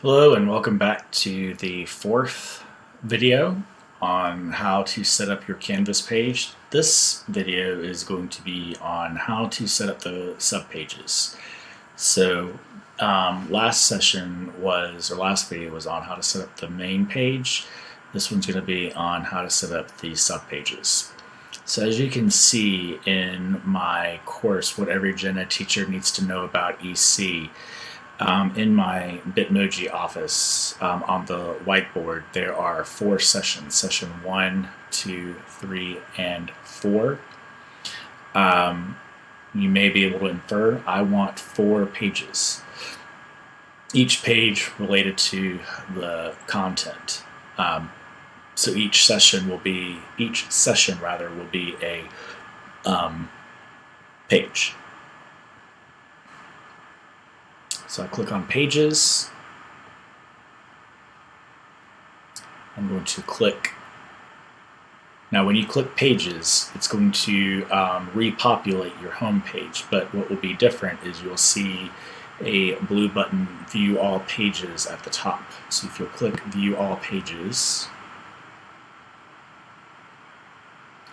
Hello and welcome back to the fourth video on how to set up your Canvas page. This video is going to be on how to set up the subpages. So last video was on how to set up the main page. This one's going to be on how to set up the subpages. So as you can see in my course, what every Gen Ed teacher needs to know about EC, in my Bitmoji office on the whiteboard, there are 4 sessions, session 1, 2, 3, and 4. You may be able to infer I want 4 pages, each page related to the content. So each session will be a page. So I click on Pages. I'm going to click. Now when you click Pages, it's going to repopulate your home page, but what will be different is you'll see a blue button, View All Pages, at the top. So if you'll click View All Pages,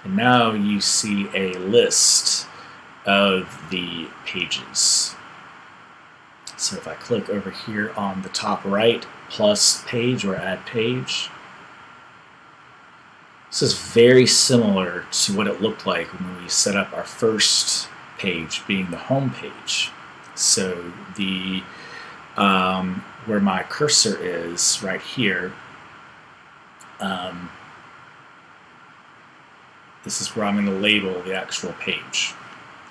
and now you see a list of the pages. So if I click over here on the top right, plus page or add page, this is very similar to what it looked like when we set up our first page, being the home page. So the where my cursor is right here, this is where I'm going to label the actual page.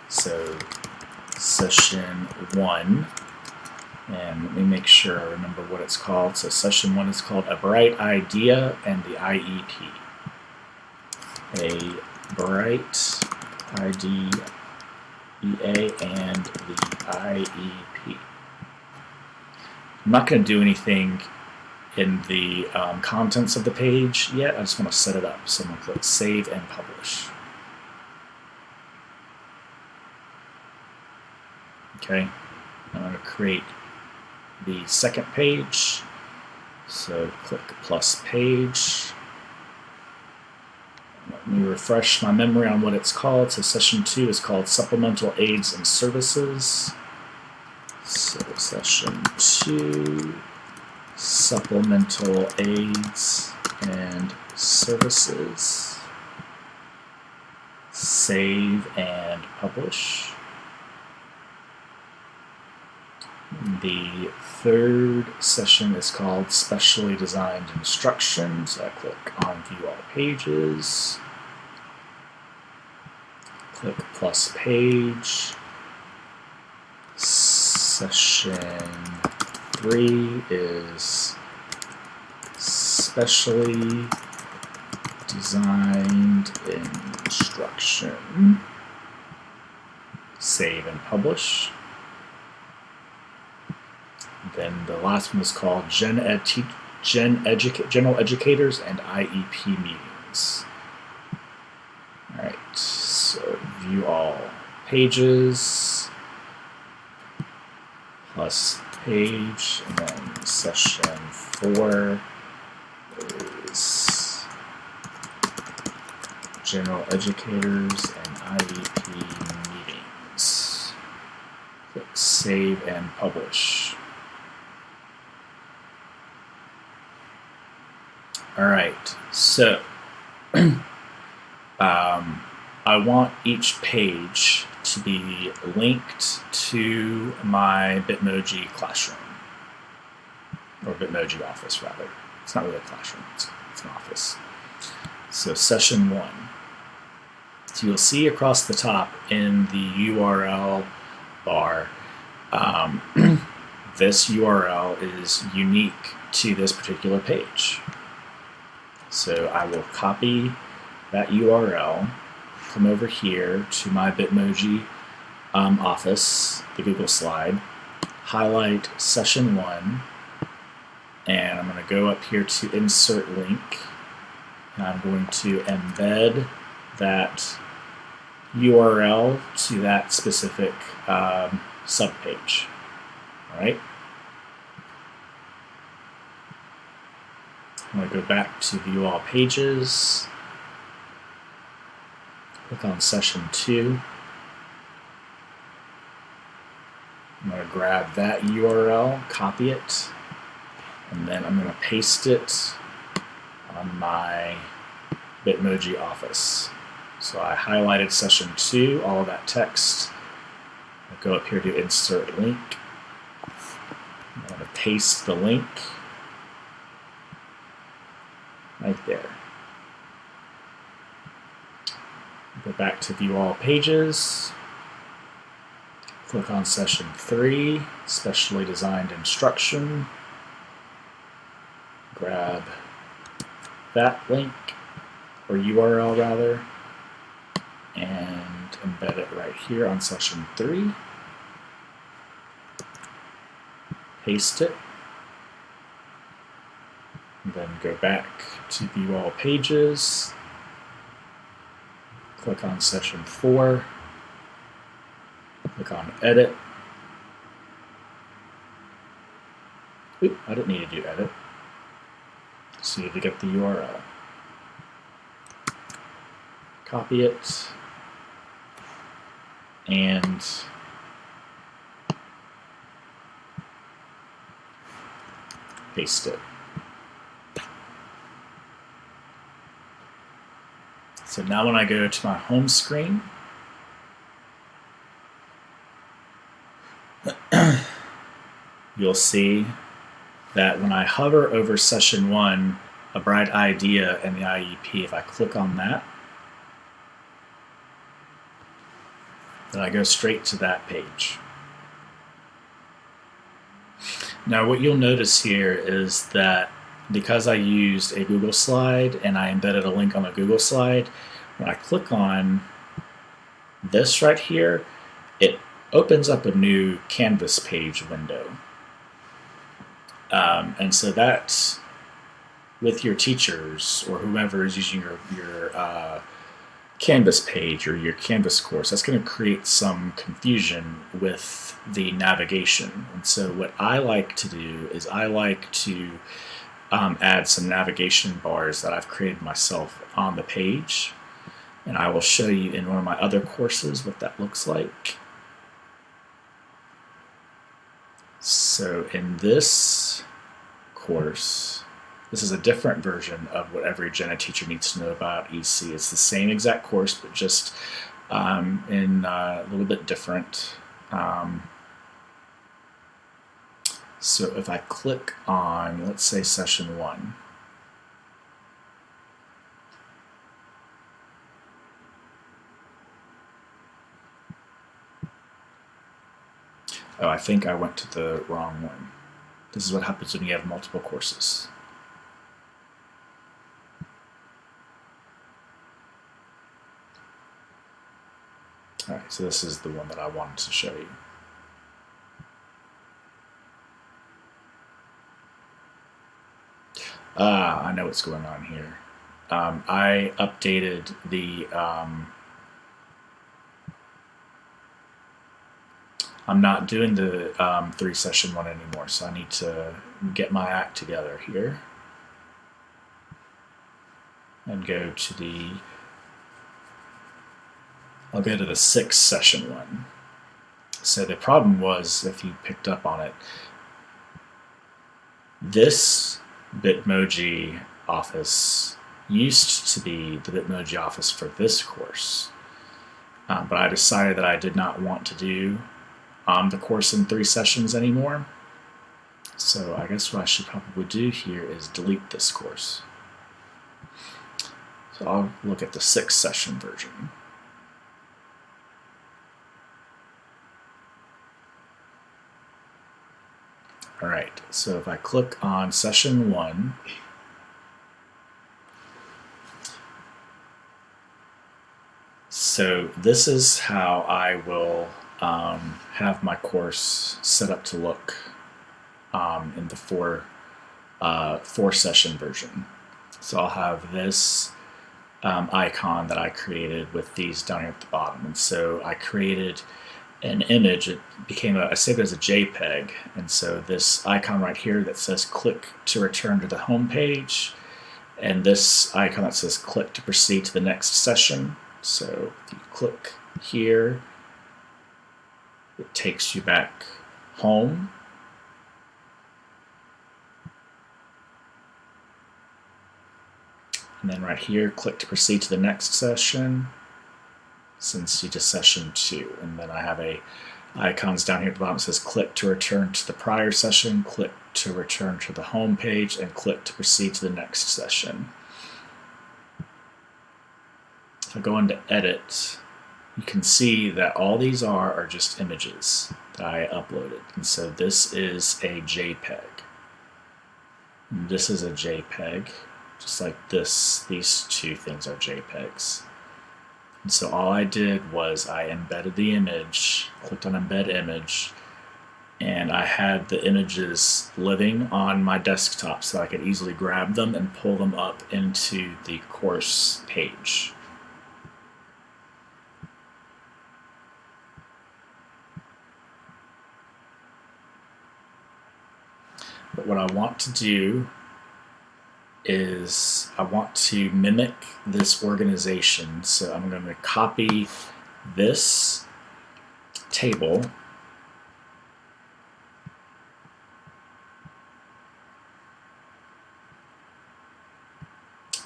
So session 1. And let me make sure I remember what it's called. So session 1 is called A Bright Idea and the IEP. A Bright Idea and the IEP. I'm not going to do anything in the contents of the page yet. I just want to set it up. So I'm going to click Save and Publish. Okay. I'm going to create the second page, so click plus page. Let me refresh my memory on what it's called. So session 2 is called Supplemental Aids and Services. So session 2, Supplemental Aids and Services. Save and publish. The third session is called Specially Designed Instructions. So I click on View All Pages, click plus page. Session 3 is Specially Designed Instruction. Save and publish. Then the last one is called General Educators and IEP Meetings. Alright, so View All Pages, plus page, and then session 4 is General Educators and IEP Meetings. Click Save and Publish. Alright, so I want each page to be linked to my Bitmoji classroom, or Bitmoji office rather. It's not really a classroom, it's an office. So session 1. So you'll see across the top in the URL bar, this URL is unique to this particular page. So I will copy that URL, come over here to my Bitmoji office, the Google slide, highlight session 1, and I'm going to go up here to insert link, and I'm going to embed that URL to that specific subpage. All right. I'm going to go back to view all pages, click on session 2. I'm going to grab that URL, copy it, and then I'm going to paste it on my Bitmoji office. So I highlighted session 2, all of that text. I go up here to insert link. I'm going to paste the link right there. Go back to view all pages. Click on session 3, specially designed instruction. Grab that link, or URL rather, and embed it right here on session 3. Paste it. And then go back to view all pages. Click on session 4. Click on edit. Oop, I didn't need to do edit. So you need to get the URL. Copy it. And paste it. So now when I go to my home screen, you'll see that when I hover over session 1, A Bright Idea and the IEP, if I click on that, then I go straight to that page. Now what you'll notice here is that because I used a Google slide and I embedded a link on the Google slide, when I click on this right here, it opens up a new Canvas page window. And so that's with your teachers or whomever is using your Canvas page or your Canvas course, that's going to create some confusion with the navigation. And so what I like to do is I like to add some navigation bars that I've created myself on the page. And I will show you in one of my other courses what that looks like. So in this course, this is a different version of what every Gen Ed teacher needs to know about EC. It's the same exact course, but just in a little bit different. So if I click on, let's say, session 1, oh, I think I went to the wrong one. This is what happens when you have multiple courses. All right, so this is the one that I wanted to show you. I know what's going on here. I updated the I'm not doing the 3-session one anymore, so I need to get my act together here and go to the, I'll go to the 6-session one. So the problem was, if you picked up on it, this Bitmoji office used to be the Bitmoji office for this course, but I decided that I did not want to do the course in 3 sessions anymore. So I guess what I should probably do here is delete this course. So I'll look at the 6-session version. All right, so if I click on session 1, so this is how I will have my course set up to look in the 4-session version. So I'll have this icon that I created with these down here at the bottom. And so I created an image. It became I saved it as a JPEG. And so this icon right here that says click to return to the home page and this icon that says click to proceed to the next session. So if you click here, it takes you back home. And then right here, click to proceed to the next session, sends you to session 2. And then I have icons down here at the bottom that says click to return to the prior session, click to return to the home page, and click to proceed to the next session. If I go into edit, you can see that all these are just images that I uploaded. And so this is a JPEG. And this is a JPEG. Just like this, these two things are JPEGs. And so all I did was I embedded the image, clicked on embed image, and I had the images living on my desktop so I could easily grab them and pull them up into the course page. But what I want to do is I want to mimic this organization. So I'm going to copy this table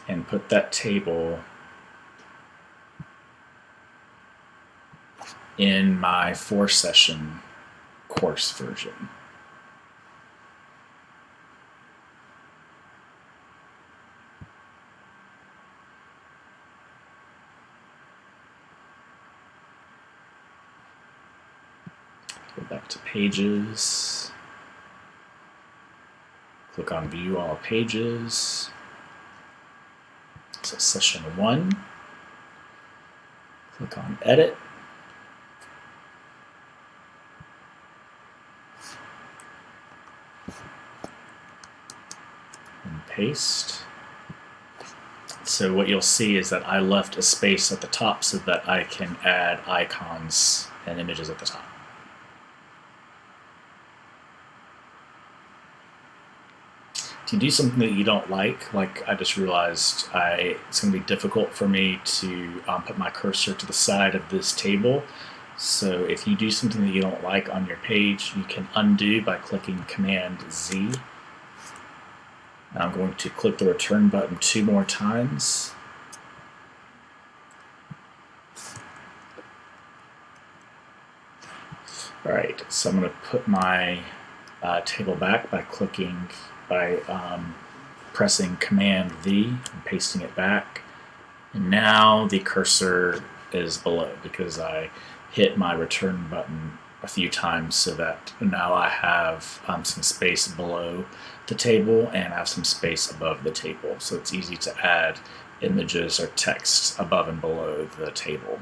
and put that table in my 4-session course version. Go back to pages, click on view all pages, so session 1, click on edit, and paste. So what you'll see is that I left a space at the top so that I can add icons and images at the top. If you do something that you don't like I just realized it's going to be difficult for me to put my cursor to the side of this table. So if you do something that you don't like on your page, you can undo by clicking Command Z. Now I'm going to click the return button 2 more times. Alright, so I'm going to put my table back by pressing Command V and pasting it back. And now the cursor is below because I hit my return button a few times, so that now I have some space below the table and I have some space above the table. So it's easy to add images or text above and below the table.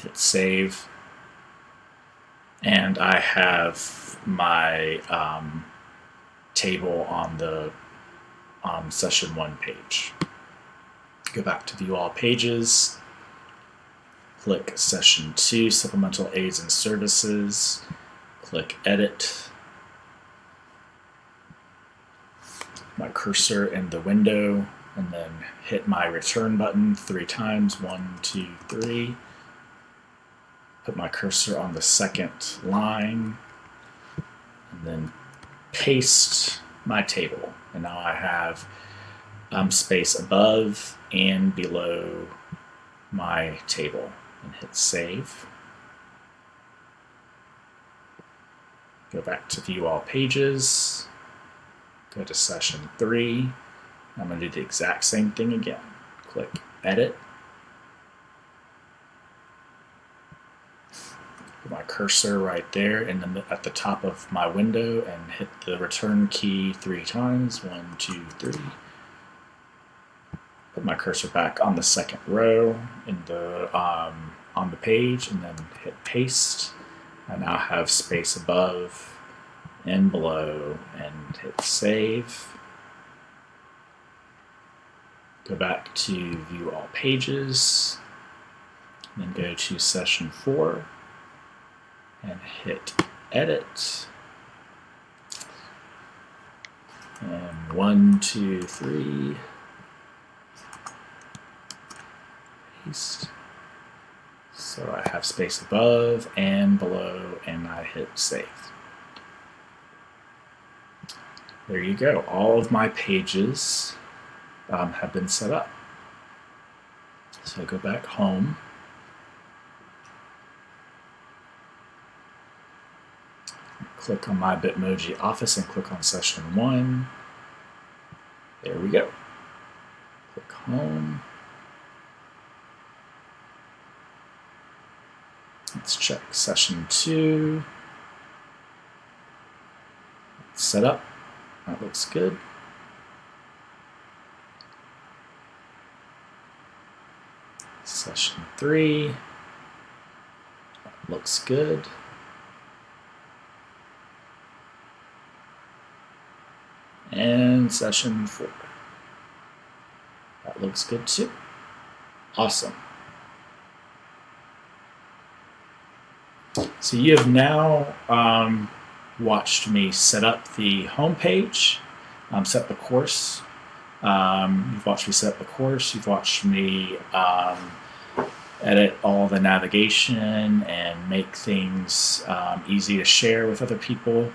Hit save. And I have my table on the session 1 page. Go back to view all pages, click session 2, supplemental aids and services, click edit, my cursor in the window, and then hit my return button 3 times, 1, 2, 3. Put my cursor on the second line, and then paste my table. And now I have space above and below my table. And hit save. Go back to view all pages. Go to session 3. I'm going to do the exact same thing again. Click edit. Put my cursor right there and at the top of my window and hit the return key 3 times. 1, 2, 3. Put my cursor back on the second row in the on the page and then hit paste. I now have space above and below and hit save. Go back to view all pages, then go to session 4 and hit edit. And 1, 2, 3. Paste. So I have space above and below, and I hit save. There you go. All of my pages have been set up. So I go back home. Click on my Bitmoji office and click on session 1. There we go. Click home. Let's check session 2. Set up. That looks good. Session 3. That looks good. And session 4. That looks good too. Awesome. So you have now watched me set up the home page, set up the course. You've watched me set up the course. You've watched me edit all the navigation and make things easy to share with other people,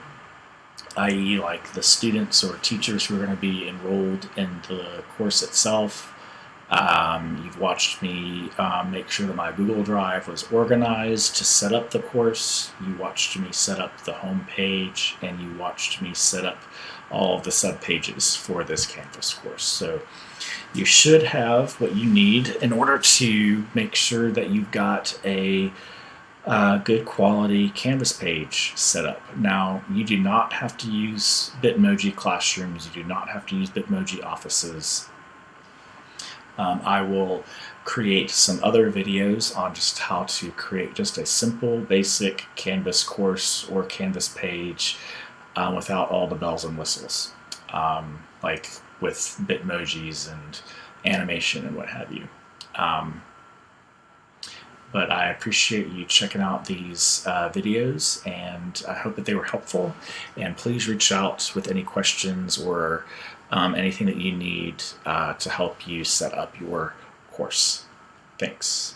i.e. like the students or teachers who are going to be enrolled in the course itself. You've watched me make sure that my Google Drive was organized to set up the course. You watched me set up the home page, and you watched me set up all of the subpages for this Canvas course. So you should have what you need in order to make sure that you've got a good quality Canvas page set up. Now, you do not have to use Bitmoji classrooms. You do not have to use Bitmoji offices. I will create some other videos on just how to create just a simple, basic Canvas course or Canvas page without all the bells and whistles, like with Bitmojis and animation and what have you. But I appreciate you checking out these videos, and I hope that they were helpful. And please reach out with any questions or anything that you need to help you set up your course. Thanks.